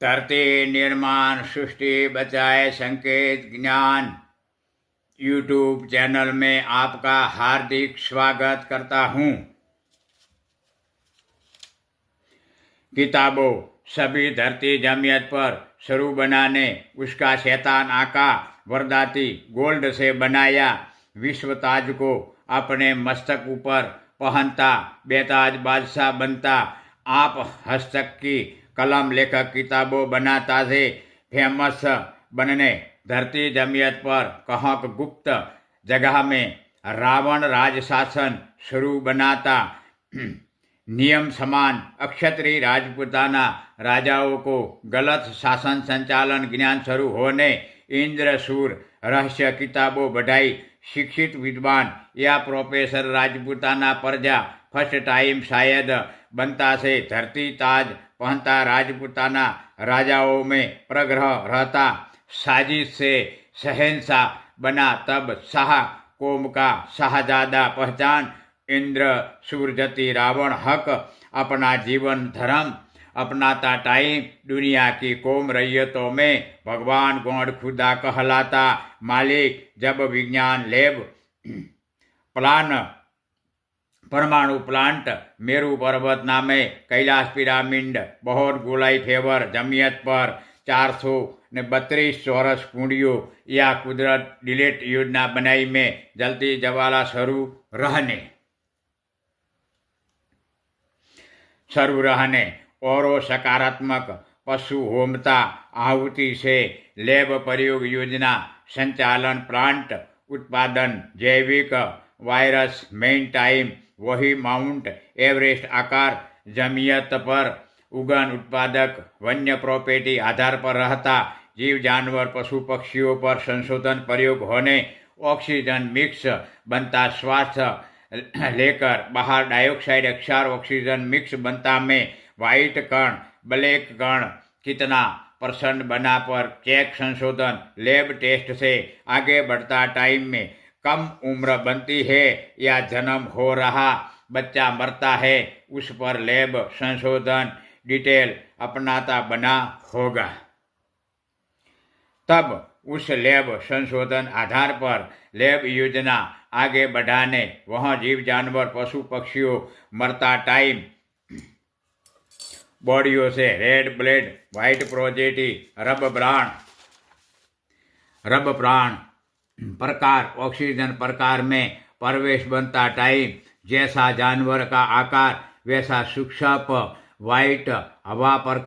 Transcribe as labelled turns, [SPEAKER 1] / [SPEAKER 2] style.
[SPEAKER 1] धरती निर्माण सृष्टि बचाए संकेत ज्ञान यूट्यूब चैनल में आपका हार्दिक स्वागत करता हूँ। किताबों सभी धरती जमियत पर शुरू बनाने उसका शैतान आका वरदाती गोल्ड से बनाया विश्व ताज को अपने मस्तक ऊपर पहनता बेताज बादशाह बनता आप हस्तक की कलम लेखक किताबों बनाता थे फेमस बनने धरती जमियत पर कहक गुप्त जगह में रावण राज शासन शुरू बनाता नियम समान अक्षत्रिय राजपूताना राजाओं को गलत शासन संचालन ज्ञान शुरू होने इंद्र सूर रहस्य किताबों बढ़ाई शिक्षित विद्वान या प्रोफेसर राजपूताना प्रजा फर्स्ट टाइम शायद बनता से धरती ताज पहनता राजपूताना राजाओं में प्रग्रह रहता साजिश से शहंशाह बना तब शाह कौम का शाहजादा पहचान इंद्र सूरजती रावण हक अपना जीवन धर्म अपनाता टाइम दुनिया की कौम रैयतों में भगवान गॉड खुदा कहलाता मालिक जब विज्ञान लैब प्लान परमाणु प्लांट मेरू पर्वत नामे कैलाश पिरामिड बहुत गोलाई फेवर जमियत पर 432 चौरस कुंडियों या कुदरत डिलेट योजना बनाई में जलती जवाला शुरू रहने और सकारात्मक पशु होमता आहुति से लैब प्रयोग योजना संचालन प्लांट उत्पादन जैविक वायरस मेन टाइम वही माउंट एवरेस्ट आकार जमियत पर उगन उत्पादक वन्य प्रॉपर्टी आधार पर रहता जीव जानवर पशु पक्षियों पर संशोधन प्रयोग होने ऑक्सीजन मिक्स बनता स्वास्थ्य लेकर बाहर डाइऑक्साइड क्षार ऑक्सीजन मिक्स बनता में वाइट कण ब्लैक कण कितना % बना पर चेक संशोधन लैब टेस्ट से आगे बढ़ता टाइम में कम उम्र बनती है या जन्म हो रहा बच्चा मरता है उस पर लैब संशोधन डिटेल अपनाता बना होगा तब उस लैब संशोधन आधार पर लैब योजना आगे बढ़ाने वहाँ जीव जानवर पशु पक्षियों मरता टाइम बॉडियों से रेड ब्लड वाइट प्रोजेटी रब प्राण प्रकार ऑक्सीजन प्रकार में प्रवेश बनता टाइम जैसा जानवर का आकार वैसा सूक्ष्म वाइट हवा पर